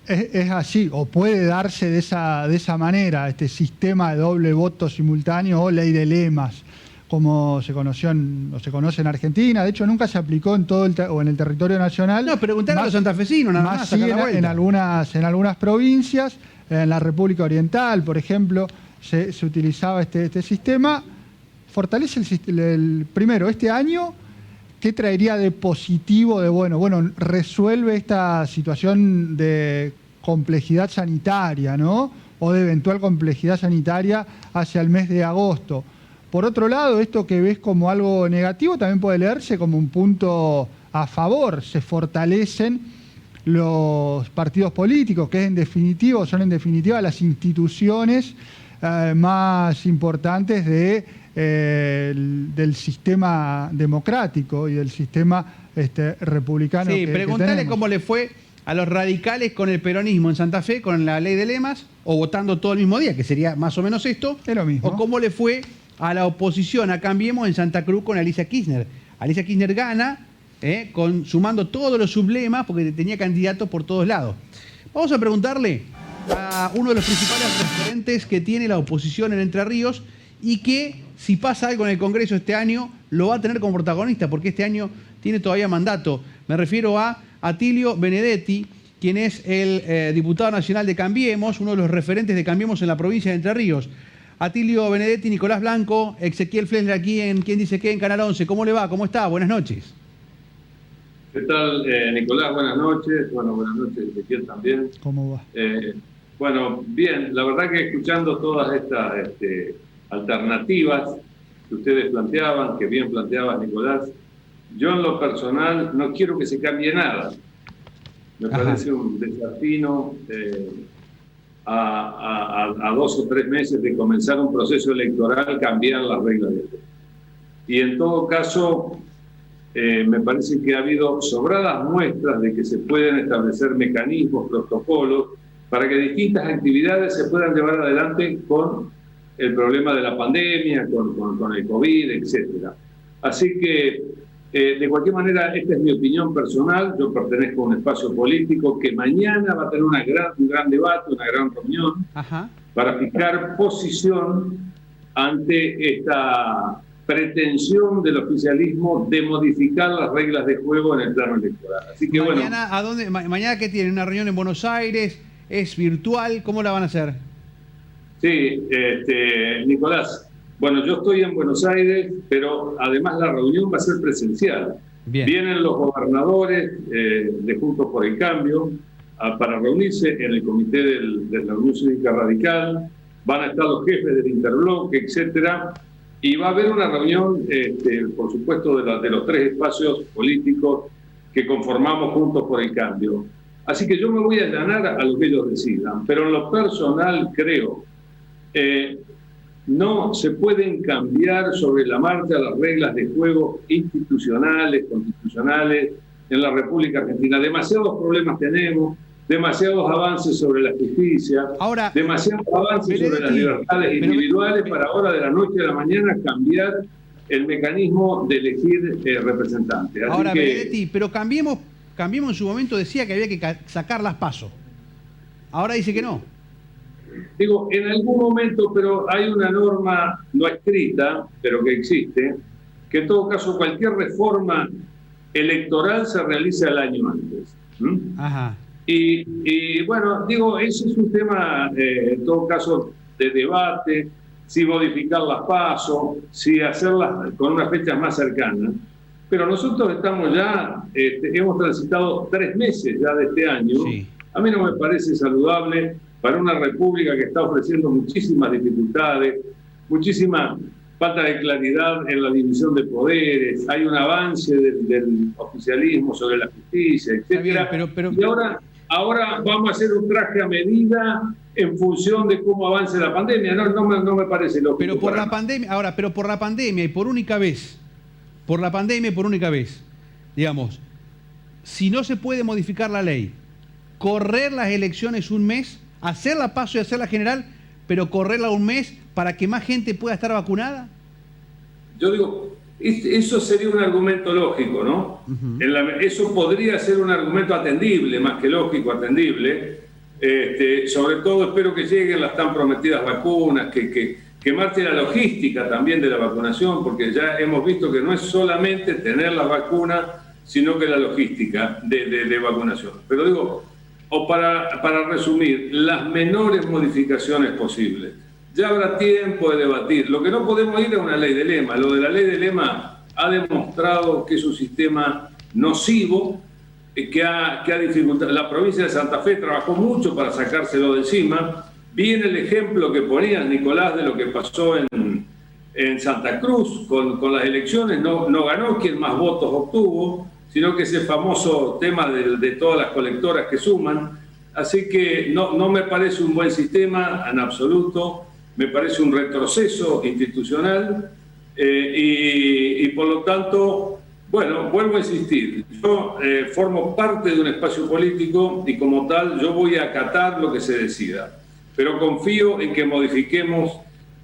Es así, o puede darse de esa manera, este sistema de doble voto simultáneo o ley de lemas, como se conoce en Argentina. De hecho, nunca se aplicó en todo en el territorio nacional. No, preguntar a los santafesinos, nada más. Sí, en algunas provincias, en la República Oriental, por ejemplo, se utilizaba este sistema. Fortalece primero este año. ¿Qué traería de positivo? Bueno, resuelve esta situación de complejidad sanitaria, ¿no? O de eventual complejidad sanitaria hacia el mes de agosto. Por otro lado, esto que ves como algo negativo también puede leerse como un punto a favor. Se fortalecen los partidos políticos, que son en definitiva las instituciones más importantes del sistema democrático y del sistema republicano. Sí, preguntale cómo le fue a los radicales con el peronismo en Santa Fe, con la ley de lemas, o votando todo el mismo día, que sería más o menos esto. Es lo mismo. O cómo le fue a la oposición a Cambiemos en Santa Cruz con Alicia Kirchner. Alicia Kirchner gana, sumando todos los sublemas, porque tenía candidatos por todos lados. Vamos a preguntarle a uno de los principales referentes que tiene la oposición en Entre Ríos y que, si pasa algo en el Congreso este año, lo va a tener como protagonista, porque este año tiene todavía mandato. Me refiero a Atilio Benedetti, quien es el diputado nacional de Cambiemos, uno de los referentes de Cambiemos en la provincia de Entre Ríos. Atilio Benedetti, Nicolás Blanco, Ezequiel Flesler aquí en Quien Dice Qué en Canal 11. ¿Cómo le va? ¿Cómo está? Buenas noches. ¿Qué tal, Nicolás? Buenas noches. Bueno, buenas noches, Ezequiel también. ¿Cómo va? Bueno, bien, la verdad que escuchando todas estas alternativas que ustedes planteaban, que bien planteabas, Nicolás, yo en lo personal no quiero que se cambie nada. Me parece un desafío a 2 o 3 meses de comenzar un proceso electoral cambiar las reglas del juego. Y en todo caso, me parece que ha habido sobradas muestras de que se pueden establecer mecanismos, protocolos, para que distintas actividades se puedan llevar adelante con el problema de la pandemia, con el COVID, etc. Así que, de cualquier manera, esta es mi opinión personal. Yo pertenezco a un espacio político que mañana va a tener un gran debate, una gran reunión, para fijar posición ante esta pretensión del oficialismo de modificar las reglas de juego en el plano electoral. Así que mañana, bueno. ¿a dónde? ¿Mañana qué tienen? ¿Una reunión en Buenos Aires? ¿Es virtual? ¿Cómo la van a hacer? Sí, Nicolás. Bueno, yo estoy en Buenos Aires, pero además la reunión va a ser presencial. Bien. Vienen los gobernadores de Juntos por el Cambio para reunirse en el comité de la Unión Cívica Radical. Van a estar los jefes del Interbloque, etcétera. Y va a haber una reunión, por supuesto, de los 3 espacios políticos que conformamos Juntos por el Cambio. Así que yo me voy a allanar a lo que ellos decidan, pero en lo personal creo no se pueden cambiar sobre la marcha las reglas de juego institucionales, constitucionales en la República Argentina. Demasiados problemas tenemos, demasiados avances sobre la justicia, ahora, demasiados avances sobre las libertades individuales para ahora de la noche a la mañana cambiar el mecanismo de elegir representantes. Así ahora, que, Benedetti, pero cambiemos en su momento, decía que había que sacar las PASO. Ahora dice que no. Digo, en algún momento, pero hay una norma no escrita, pero que existe, que en todo caso cualquier reforma electoral se realiza el año antes. Ajá. Y bueno, digo, ese es un tema, en todo caso, de debate, si modificar las PASO, si hacerlas con unas fechas más cercanas. Pero nosotros estamos ya, hemos transitado 3 meses ya de este año. Sí. A mí no me parece saludable para una república que está ofreciendo muchísimas dificultades, muchísima falta de claridad en la división de poderes, hay un avance del oficialismo sobre la justicia, etcétera. Y ahora vamos a hacer un traje a medida en función de cómo avance la pandemia. No me parece lógico. Pero por la pandemia, ahora, pero por la pandemia y por única vez, digamos, si no se puede modificar la ley, correr las elecciones un mes, hacer la PASO y hacer la general, pero correrla un mes para que más gente pueda estar vacunada. Yo digo, eso sería un argumento lógico, ¿no? Eso podría ser un argumento atendible, más que lógico, atendible. Sobre todo espero que lleguen las tan prometidas vacunas, que marche la logística también de la vacunación, porque ya hemos visto que no es solamente tener las vacunas, sino que la logística de vacunación. Pero digo, o para resumir, las menores modificaciones posibles. Ya habrá tiempo de debatir. Lo que no podemos ir a una ley de lema. Lo de la ley de lema ha demostrado que es un sistema nocivo, que ha dificultado. La provincia de Santa Fe trabajó mucho para sacárselo de encima. Viene el ejemplo que ponías, Nicolás, de lo que pasó en Santa Cruz con las elecciones. No ganó quien más votos obtuvo, sino que ese famoso tema de todas las colectoras que suman. Así que no me parece un buen sistema en absoluto, me parece un retroceso institucional y por lo tanto, bueno, vuelvo a insistir, yo formo parte de un espacio político y como tal yo voy a acatar lo que se decida, pero confío en que modifiquemos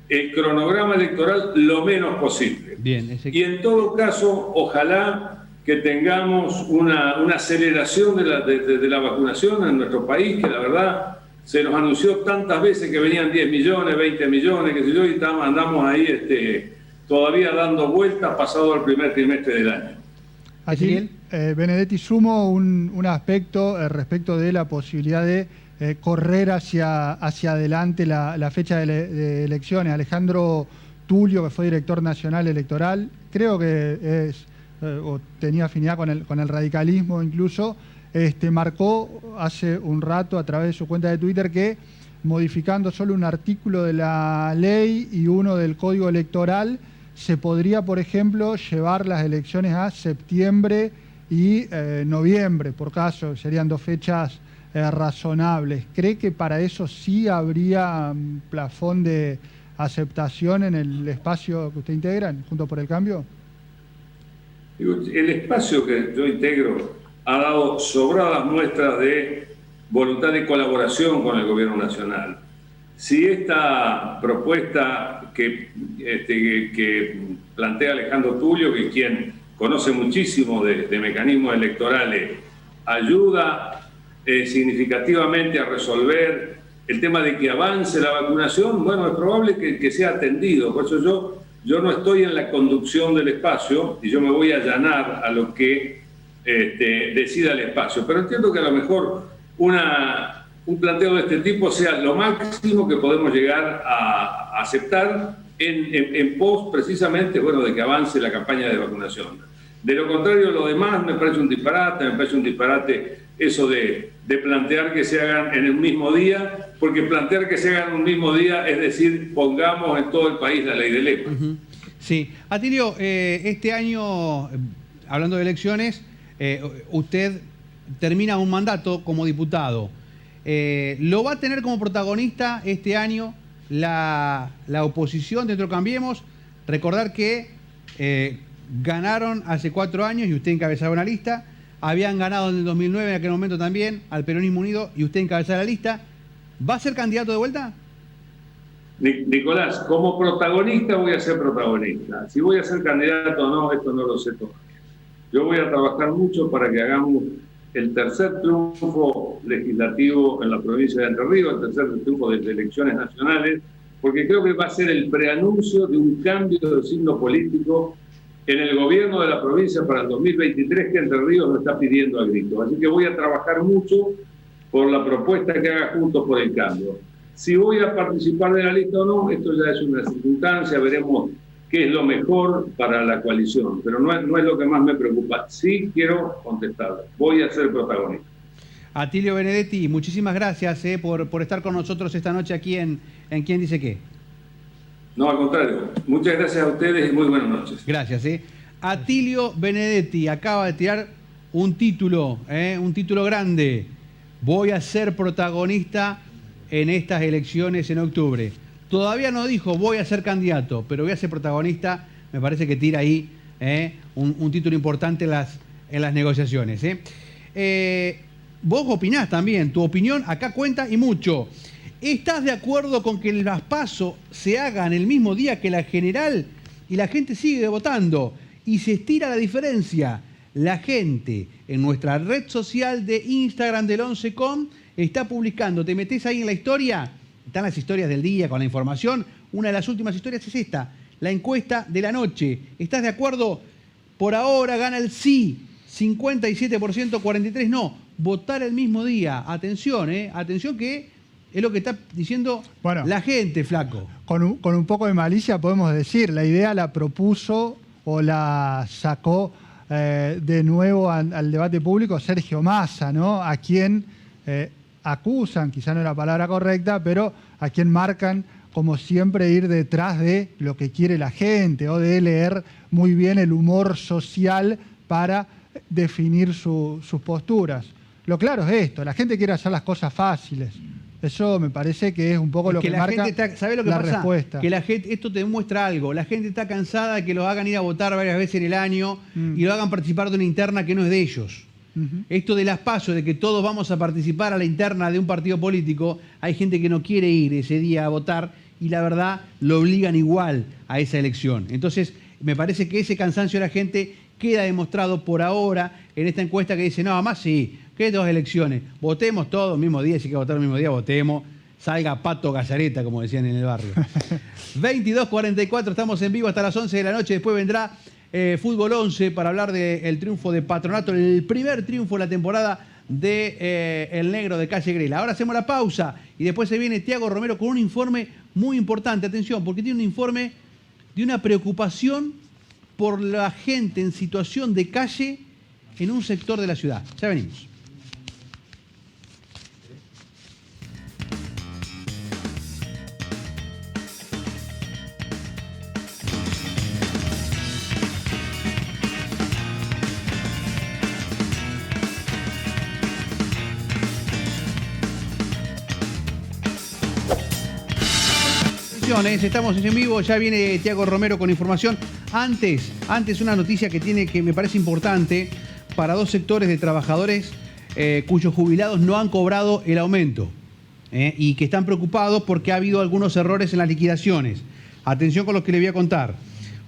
el cronograma electoral lo menos posible. Bien, y en todo caso, ojalá que tengamos una aceleración de la vacunación en nuestro país, que la verdad se nos anunció tantas veces que venían 10 millones, 20 millones, qué sé yo, y andamos ahí todavía dando vueltas pasado el primer trimestre del año. Aquí, Benedetti, sumo un aspecto respecto de la posibilidad de correr hacia adelante la fecha de elecciones. Alejandro Tulio, que fue director nacional electoral, creo que es o tenía afinidad con el radicalismo incluso, marcó hace un rato a través de su cuenta de Twitter que modificando solo un artículo de la ley y uno del Código Electoral, se podría, por ejemplo, llevar las elecciones a septiembre y noviembre, por caso, serían 2 fechas razonables. ¿Cree que para eso sí habría un plafón de aceptación en el espacio que usted integra, Juntos por el Cambio? El espacio que yo integro ha dado sobradas muestras de voluntad de colaboración con el gobierno nacional. Si esta propuesta que plantea Alejandro Tulio, que es quien conoce muchísimo de mecanismos electorales, ayuda significativamente a resolver el tema de que avance la vacunación, bueno, es probable que sea atendido. Por eso yo no estoy en la conducción del espacio y yo me voy a allanar a lo que decida el espacio. Pero entiendo que a lo mejor un planteo de este tipo sea lo máximo que podemos llegar a aceptar en pos precisamente, bueno, de que avance la campaña de vacunación. De lo contrario, lo demás me parece un disparate eso de plantear que se hagan en el mismo día, porque plantear que se hagan en un mismo día es decir, pongamos en todo el país la ley del EPA. Sí. Atilio, este año, hablando de elecciones, usted termina un mandato como diputado. ¿Lo va a tener como protagonista este año la oposición dentro de Cambiemos? Recordar que ganaron hace 4 años y usted encabezaba una lista. Habían ganado en el 2009, en aquel momento también, al Peronismo Unido, y usted encabezaba la lista. ¿Va a ser candidato de vuelta? Nicolás, como protagonista voy a ser protagonista. Si voy a ser candidato o no, esto no lo sé todavía. Yo voy a trabajar mucho para que hagamos el tercer triunfo legislativo en la provincia de Entre Ríos, el tercer triunfo de elecciones nacionales, porque creo que va a ser el preanuncio de un cambio de signo político en el gobierno de la provincia para el 2023 que Entre Ríos lo está pidiendo a gritos. Así que voy a trabajar mucho por la propuesta que haga Juntos por el Cambio. Si voy a participar de la lista o no, esto ya es una circunstancia, veremos qué es lo mejor para la coalición, pero no es lo que más me preocupa. Sí quiero contestar, voy a ser protagonista. Atilio Benedetti, muchísimas gracias por estar con nosotros esta noche aquí en ¿Quién dice qué? No, al contrario. Muchas gracias a ustedes y muy buenas noches. Gracias. Atilio Benedetti acaba de tirar un título grande. Voy a ser protagonista en estas elecciones en octubre. Todavía no dijo voy a ser candidato, pero voy a ser protagonista. Me parece que tira ahí un título importante en las negociaciones. Vos opinás también, tu opinión acá cuenta y mucho. ¿Estás de acuerdo con que las PASO se hagan el mismo día que la general y la gente sigue votando y se estira la diferencia? La gente en nuestra red social de Instagram del 11Com está publicando, te metés ahí en la historia, están las historias del día con la información. Una de las últimas historias es esta, la encuesta de la noche. ¿Estás de acuerdo? Por ahora gana el sí, 57%, 43% no. Votar el mismo día. Atención, atención que es lo que está diciendo la gente, flaco. Con un poco de malicia podemos decir, la idea la propuso o la sacó de nuevo al debate público Sergio Massa, ¿no? A quien acusan, quizá no es la palabra correcta, pero a quien marcan como siempre ir detrás de lo que quiere la gente o de leer muy bien el humor social para definir sus posturas. Lo claro es esto, la gente quiere hacer las cosas fáciles. Eso me parece que es un poco lo que marca ¿sabe lo que la pasa? Respuesta. Que la gente, esto te demuestra algo. La gente está cansada de que los hagan ir a votar varias veces en el año y lo hagan participar de una interna que no es de ellos. Esto de las PASO, de que todos vamos a participar a la interna de un partido político, hay gente que no quiere ir ese día a votar y la verdad lo obligan igual a esa elección. Entonces, me parece que ese cansancio de la gente queda demostrado por ahora en esta encuesta que dice, no, además sí, ¿qué 2 elecciones? Votemos todos el mismo día, si hay que votar el mismo día, votemos. Salga Pato Gallareta, como decían en el barrio. 22:44, estamos en vivo hasta las 11 de la noche. Después vendrá Fútbol 11 para hablar del triunfo de Patronato, el primer triunfo de la temporada de El Negro de Calle Grela. Ahora hacemos la pausa y después se viene Tiago Romero con un informe muy importante. Atención, porque tiene un informe de una preocupación por la gente en situación de calle en un sector de la ciudad. Ya venimos. Estamos en vivo, ya viene Tiago Romero con información. Antes una noticia que me parece importante para dos sectores de trabajadores cuyos jubilados no han cobrado el aumento y que están preocupados porque ha habido algunos errores en las liquidaciones. Atención con lo que les voy a contar,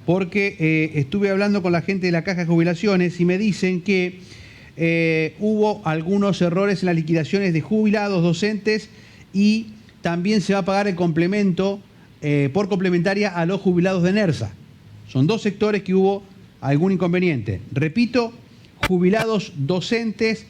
porque estuve hablando con la gente de la Caja de Jubilaciones y me dicen que hubo algunos errores en las liquidaciones de jubilados, docentes, y también se va a pagar el complemento por complementaria a los jubilados de NERSA. Son dos sectores que hubo algún inconveniente. Repito, jubilados docentes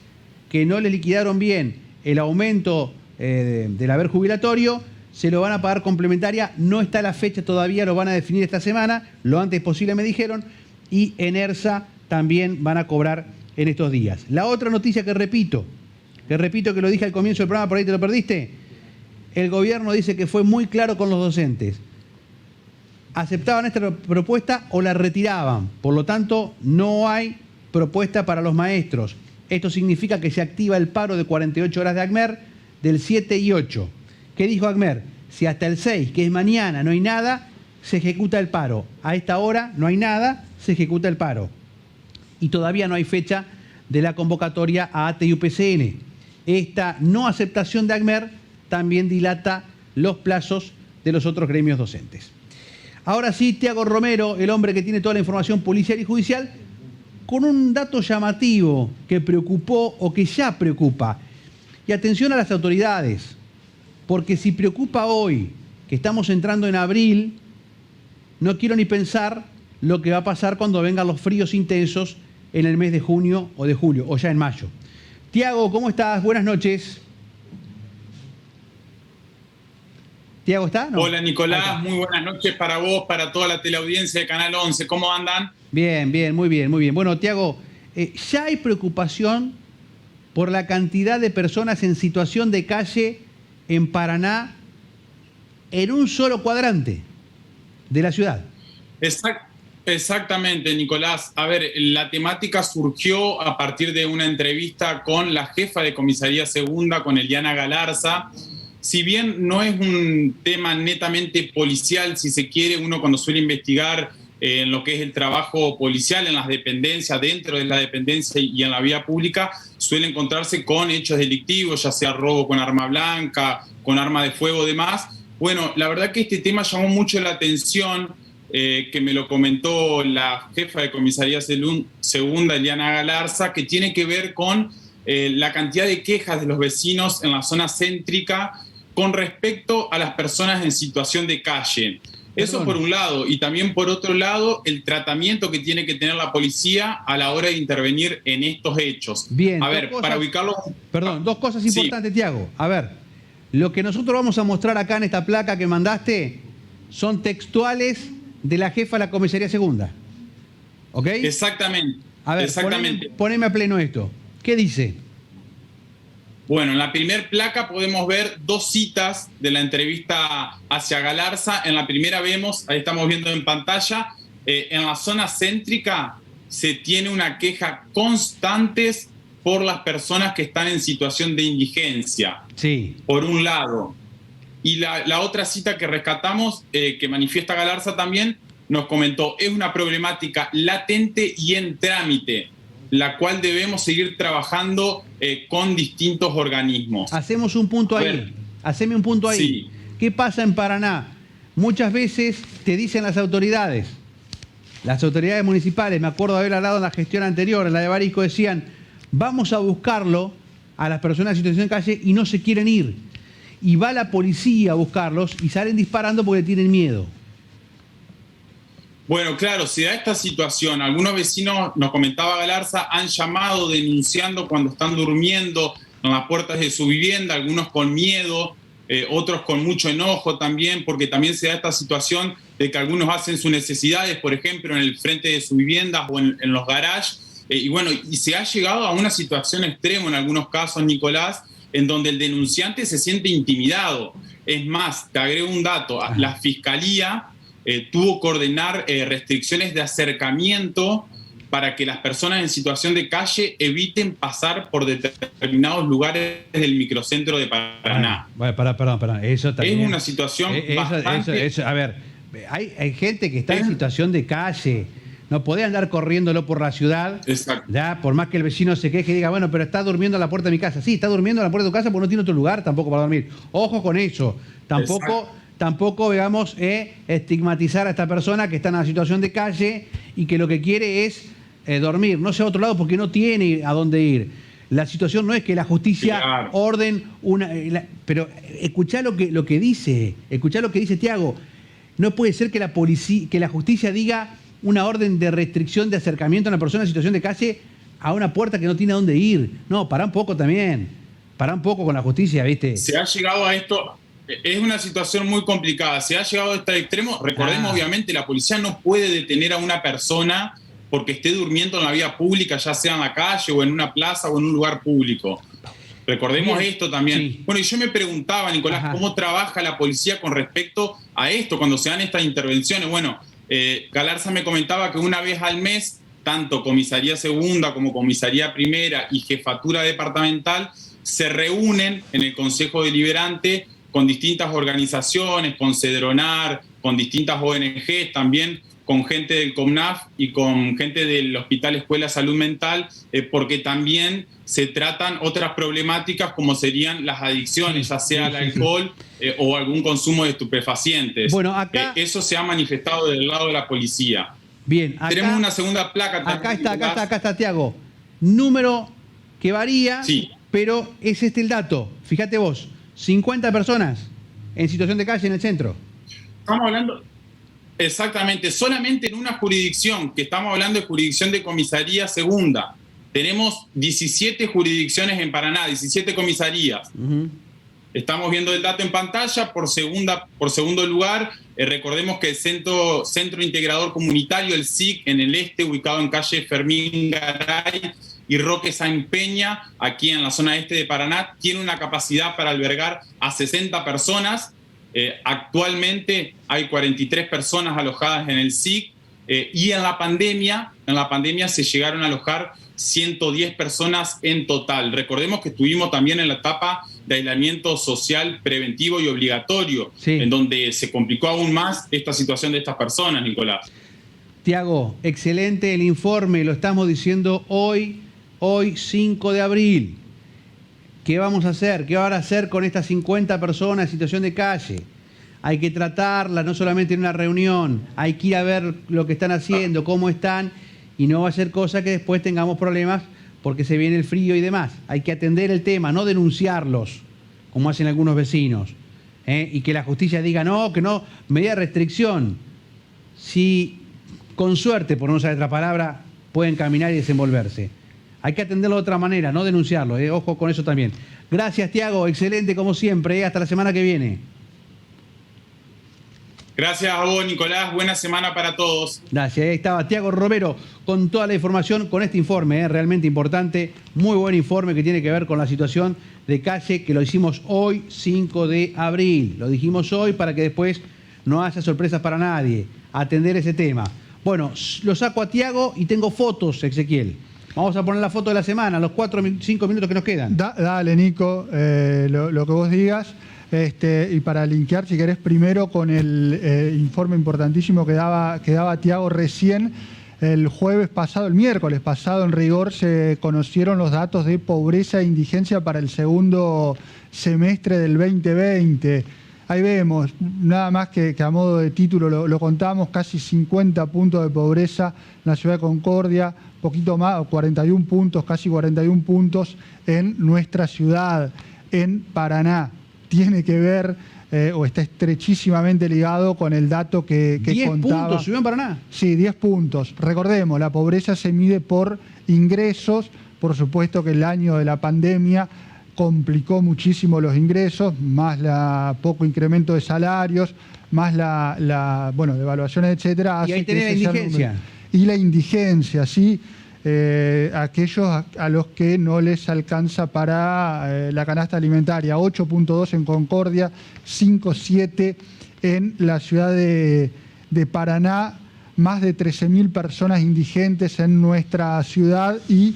que no le liquidaron bien el aumento del haber jubilatorio, se lo van a pagar complementaria. No está la fecha todavía, lo van a definir esta semana, lo antes posible me dijeron, y en NERSA también van a cobrar en estos días. La otra noticia que repito que lo dije al comienzo del programa, por ahí te lo perdiste. El gobierno dice que fue muy claro con los docentes. Aceptaban esta propuesta o la retiraban. Por lo tanto, no hay propuesta para los maestros. Esto significa que se activa el paro de 48 horas de ACMER del 7 y 8. ¿Qué dijo ACMER? Si hasta el 6, que es mañana, no hay nada, se ejecuta el paro. A esta hora no hay nada, se ejecuta el paro. Y todavía no hay fecha de la convocatoria a ATE y UPCN. Esta no aceptación de ACMER también dilata los plazos de los otros gremios docentes. Ahora sí, Tiago Romero, el hombre que tiene toda la información policial y judicial, con un dato llamativo que preocupó o que ya preocupa. Y atención a las autoridades, porque si preocupa hoy, que estamos entrando en abril, no quiero ni pensar lo que va a pasar cuando vengan los fríos intensos en el mes de junio o de julio, o ya en mayo. Tiago, ¿cómo estás? Buenas noches. ¿Tiago está? No. Hola Nicolás, muy buenas noches para vos, para toda la teleaudiencia de Canal 11. ¿Cómo andan? Bien, muy bien. Bueno, Tiago, ya hay preocupación por la cantidad de personas en situación de calle en Paraná en un solo cuadrante de la ciudad. Exactamente, Nicolás. A ver, la temática surgió a partir de una entrevista con la jefa de Comisaría Segunda, con Eliana Galarza. Si bien no es un tema netamente policial, si se quiere, uno cuando suele investigar en lo que es el trabajo policial en las dependencias, dentro de la dependencia y en la vía pública, suele encontrarse con hechos delictivos, ya sea robo con arma blanca, con arma de fuego, demás. Bueno, la verdad que este tema llamó mucho la atención, que me lo comentó la jefa de Comisaría Segunda, Eliana Galarza, que tiene que ver con la cantidad de quejas de los vecinos en la zona céntrica con respecto a las personas en situación de calle. Eso por un lado, y también por otro lado, el tratamiento que tiene que tener la policía a la hora de intervenir en estos hechos. Bien, a ver, para ubicarlo... Perdón, dos cosas importantes, sí. Tiago. A ver, lo que nosotros vamos a mostrar acá en esta placa que mandaste son textuales de la jefa de la Comisaría Segunda. ¿Ok? Exactamente. A ver, poneme a pleno esto. ¿Qué dice? Bueno, en la primer placa podemos ver dos citas de la entrevista hacia Galarza. En la primera vemos, ahí estamos viendo en pantalla, en la zona céntrica se tiene una queja constante por las personas que están en situación de indigencia. Sí. Por un lado. Y la otra cita que rescatamos, que manifiesta Galarza también, nos comentó, es una problemática latente y en trámite, la cual debemos seguir trabajando con distintos organismos. Hacemos un punto ahí. Haceme un punto ahí. Sí. ¿Qué pasa en Paraná? Muchas veces te dicen las autoridades municipales, me acuerdo de haber hablado en la gestión anterior, en la de Barico, decían, vamos a buscarlo a las personas en situación de calle y no se quieren ir. Y va la policía a buscarlos y salen disparando porque tienen miedo. Bueno, claro, se da esta situación. Algunos vecinos, nos comentaba Galarza, han llamado denunciando cuando están durmiendo en las puertas de su vivienda, algunos con miedo otros con mucho enojo también, porque también se da esta situación de que algunos hacen sus necesidades, por ejemplo, en el frente de sus viviendas o en los garages, y bueno, y se ha llegado a una situación extrema en algunos casos, Nicolás, en donde el denunciante se siente intimidado. Es más, te agrego un dato, la Fiscalía tuvo que ordenar restricciones de acercamiento para que las personas en situación de calle eviten pasar por determinados lugares del microcentro de Paraná. Bueno, perdón. Eso también, es una situación bastante... a ver, hay gente que está en situación de calle. No podés andar corriéndolo por la ciudad. Exacto. Ya, por más que el vecino se queje y diga, bueno, pero está durmiendo a la puerta de mi casa. Sí, está durmiendo a la puerta de tu casa porque no tiene otro lugar tampoco para dormir. Ojo con eso. Tampoco digamos, estigmatizar a esta persona que está en una situación de calle y que lo que quiere es dormir. No sea a otro lado porque no tiene a dónde ir. La situación no es que la justicia orden una... pero escuchá lo que dice. Escuchá lo que dice Tiago. No puede ser que la justicia diga una orden de restricción de acercamiento a una persona en situación de calle a una puerta que no tiene a dónde ir. No, pará un poco también. Pará un poco con la justicia, ¿viste? Se ha llegado a esto, es una situación muy complicada. Se ha llegado a este extremo. Recordemos, obviamente, la policía no puede detener a una persona porque esté durmiendo en la vía pública, ya sea en la calle o en una plaza o en un lugar público. Recordemos esto también. Sí. Bueno, y yo me preguntaba, Nicolás, ¿cómo trabaja la policía con respecto a esto cuando se dan estas intervenciones? Bueno, Galarza me comentaba que una vez al mes, tanto Comisaría Segunda como Comisaría Primera y Jefatura Departamental se reúnen en el Consejo Deliberante con distintas organizaciones, con Cedronar, con distintas ONGs, también con gente del COMNAF y con gente del Hospital Escuela Salud Mental, porque también se tratan otras problemáticas como serían las adicciones, ya sea al alcohol o algún consumo de estupefacientes. Bueno, acá... eso se ha manifestado del lado de la policía. Bien, acá... Tenemos una segunda placa. Acá está, Tiago. Número que varía, pero es el dato. Fíjate vos, 50 personas en situación de calle en el centro. Estamos hablando... Exactamente, solamente en una jurisdicción, que estamos hablando de jurisdicción de Comisaría Segunda, tenemos 17 jurisdicciones en Paraná, 17 comisarías. Estamos viendo el dato en pantalla. Por segundo lugar, recordemos que el Centro Integrador Comunitario, el SIC, en el este, ubicado en calle Fermín Garay y Roque Sáenz Peña, aquí en la zona este de Paraná, tiene una capacidad para albergar a 60 personas. Actualmente hay 43 personas alojadas en el SIC y en la pandemia se llegaron a alojar 110 personas en total. Recordemos que estuvimos también en la etapa de aislamiento social preventivo y obligatorio, en donde se complicó aún más esta situación de estas personas, Nicolás. Tiago, excelente el informe, lo estamos diciendo hoy 5 de abril. ¿Qué vamos a hacer? ¿Qué van a hacer con estas 50 personas en situación de calle? Hay que tratarlas no solamente en una reunión, hay que ir a ver lo que están haciendo, cómo están, y no va a ser cosa que después tengamos problemas porque se viene el frío y demás. Hay que atender el tema, no denunciarlos, como hacen algunos vecinos. Y que la justicia diga, que no, medida de restricción. Si con suerte, por no usar otra palabra, pueden caminar y desenvolverse. Hay que atenderlo de otra manera, no denunciarlo. Ojo con eso también. Gracias, Tiago. Excelente como siempre. Hasta la semana que viene. Gracias a vos, Nicolás. Buena semana para todos. Gracias. Ahí estaba Tiago Romero con toda la información, con este informe, realmente importante. Muy buen informe que tiene que ver con la situación de calle, que lo hicimos hoy, 5 de abril. Lo dijimos hoy para que después no haya sorpresas para nadie. Atender ese tema. Bueno, lo saco a Tiago y tengo fotos, Ezequiel. Vamos a poner la foto de la semana, los 5 minutos que nos quedan. Dale, Nico, lo que vos digas. Y para linkear, si querés, primero con el informe importantísimo que daba Tiago recién, el miércoles pasado, en rigor, se conocieron los datos de pobreza e indigencia para el segundo semestre del 2020. Ahí vemos, nada más que a modo de título lo contamos, casi 50 puntos de pobreza en la ciudad de Concordia, poquito más, 41 puntos, casi 41 puntos en nuestra ciudad, en Paraná. Tiene que ver o está estrechísimamente ligado con el dato que contaba. ¿10 puntos subió en Paraná? Sí, 10 puntos. Recordemos, la pobreza se mide por ingresos, por supuesto que el año de la pandemia complicó muchísimo los ingresos, más poco incremento de salarios, más devaluaciones, etcétera. Y ahí tenés la indigencia. Y la indigencia, ¿sí? Aquellos a los que no les alcanza para la canasta alimentaria. 8.2 en Concordia, 5.7 en la ciudad de Paraná, más de 13.000 personas indigentes en nuestra ciudad y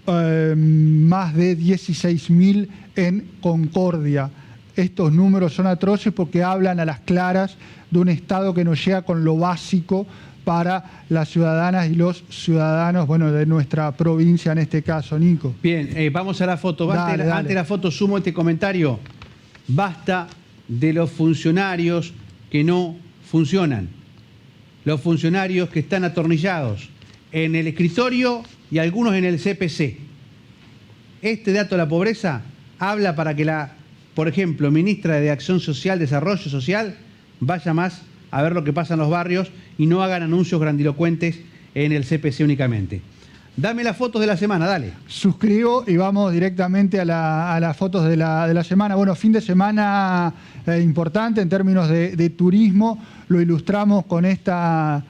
más de 16.000 en Concordia. Estos números son atroces porque hablan a las claras de un Estado que no llega con lo básico para las ciudadanas y los ciudadanos, de nuestra provincia en este caso, Nico. Bien, vamos a la foto. Dale. Antes de la foto sumo este comentario. Basta de los funcionarios que no funcionan. Los funcionarios que están atornillados en el escritorio y algunos en el CPC. Este dato de la pobreza habla para que por ejemplo, ministra de Acción Social, Desarrollo Social, vaya más a ver lo que pasa en los barrios y no hagan anuncios grandilocuentes en el CPC únicamente. Dame las fotos de la semana, dale. Suscribo y vamos directamente a las fotos de la semana. Bueno, fin de semana importante en términos de turismo. Lo ilustramos con esta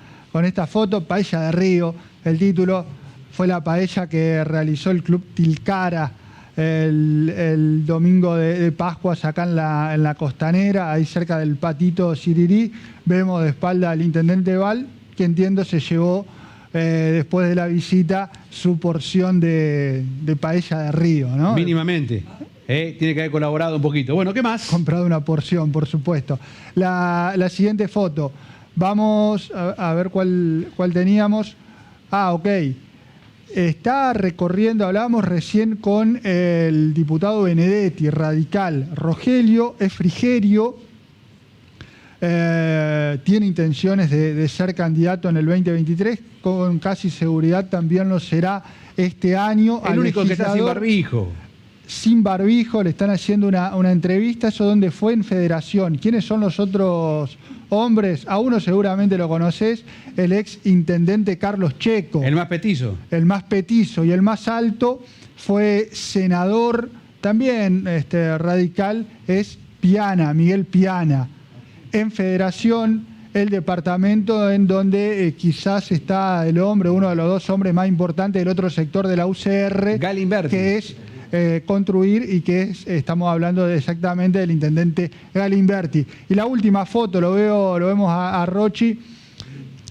foto, Paella de Río. El título fue la paella que realizó el Club Tilcara el domingo de Pascuas acá en la Costanera, ahí cerca del Patito Sirirí. Vemos de espalda al intendente Val, que entiendo se llevó después de la visita su porción de paella de Río, ¿no? Mínimamente. Tiene que haber colaborado un poquito. Bueno, ¿qué más? Comprado una porción, por supuesto. La siguiente foto. Vamos a ver cuál teníamos. Ok. Está recorriendo, hablábamos recién con el diputado Benedetti, radical. Rogelio es frigerio, tiene intenciones de ser candidato en el 2023, con casi seguridad también lo será este año. El único que está sin barbijo. Sin barbijo, le están haciendo una entrevista. ¿Eso dónde fue? En Federación. ¿Quiénes son los otros hombres? A uno seguramente lo conoces, el ex intendente Carlos Checo. El más petizo. El más petizo. Y el más alto fue senador, también radical, es Piana, Miguel Piana. En Federación, el departamento en donde quizás está el hombre, uno de los dos hombres más importantes del otro sector de la UCR, Galimberti, que es construir y que estamos hablando exactamente del intendente Galimberti. Y la última foto, lo vemos a Rochi,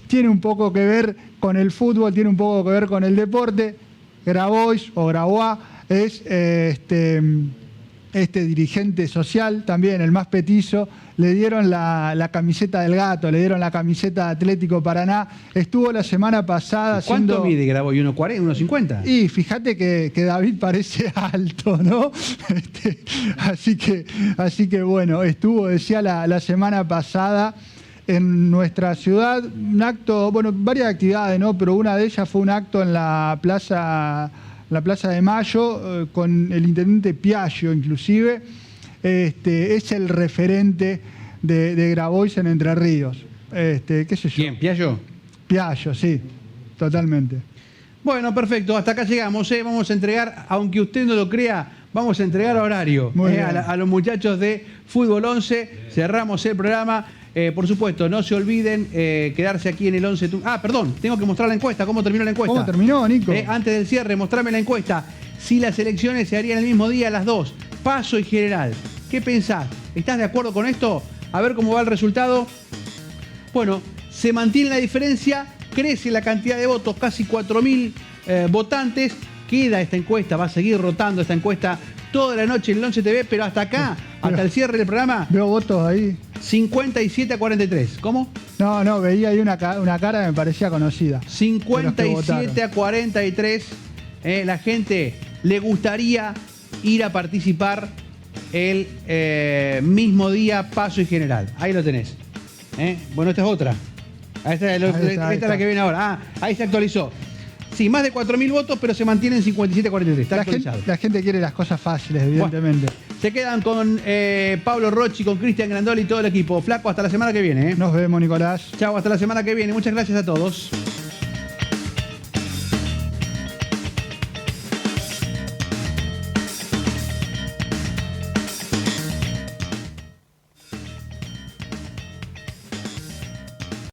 tiene un poco que ver con el fútbol, tiene un poco que ver con el deporte. Grabois o Grabois es este dirigente social, también el más petizo. Le dieron la camiseta del gato, le dieron la camiseta de Atlético Paraná. Estuvo la semana pasada haciendo... ¿Cuánto mide Grabois? ¿1.40? ¿1.50? Y fíjate que David parece alto, ¿no? Así que bueno, estuvo, decía, la semana pasada en nuestra ciudad, un acto, varias actividades, ¿no? Pero una de ellas fue un acto en la Plaza de Mayo, con el intendente Piaggio, inclusive. Es el referente de Grabois en Entre Ríos. ¿Qué sé yo? ¿Quién? ¿Piaggio? Piaggio, sí, totalmente. Bueno, perfecto, hasta acá llegamos. Vamos a entregar, aunque usted no lo crea, vamos a entregar horario a los muchachos de Fútbol 11. Cerramos el programa. Por supuesto, no se olviden quedarse aquí en el 11. Perdón, tengo que mostrar la encuesta. ¿Cómo terminó la encuesta? ¿Cómo terminó, Nico? Antes del cierre, mostrame la encuesta. Si las elecciones se harían el mismo día a las 2, Paso y General. ¿Qué pensás? ¿Estás de acuerdo con esto? A ver cómo va el resultado. Bueno, se mantiene la diferencia, crece la cantidad de votos, casi 4.000 votantes. Queda esta encuesta, va a seguir rotando esta encuesta toda la noche en el 11 TV, pero hasta acá, hasta el cierre del programa. Veo votos ahí. 57-43. ¿Cómo? No, veía ahí una cara que me parecía conocida. 57-43. La gente le gustaría ir a participar el mismo día, Paso y General. Ahí lo tenés. Bueno, esta es otra. Esta es la que viene ahora. Ahí se actualizó. Sí, más de 4.000 votos, pero se mantiene en 57-43. Está actualizado. La gente quiere las cosas fáciles, evidentemente. Bueno, se quedan con Pablo Rochi, con Cristian Grandoli y todo el equipo. Flaco, hasta la semana que viene. Nos vemos, Nicolás. Chau, hasta la semana que viene. Muchas gracias a todos.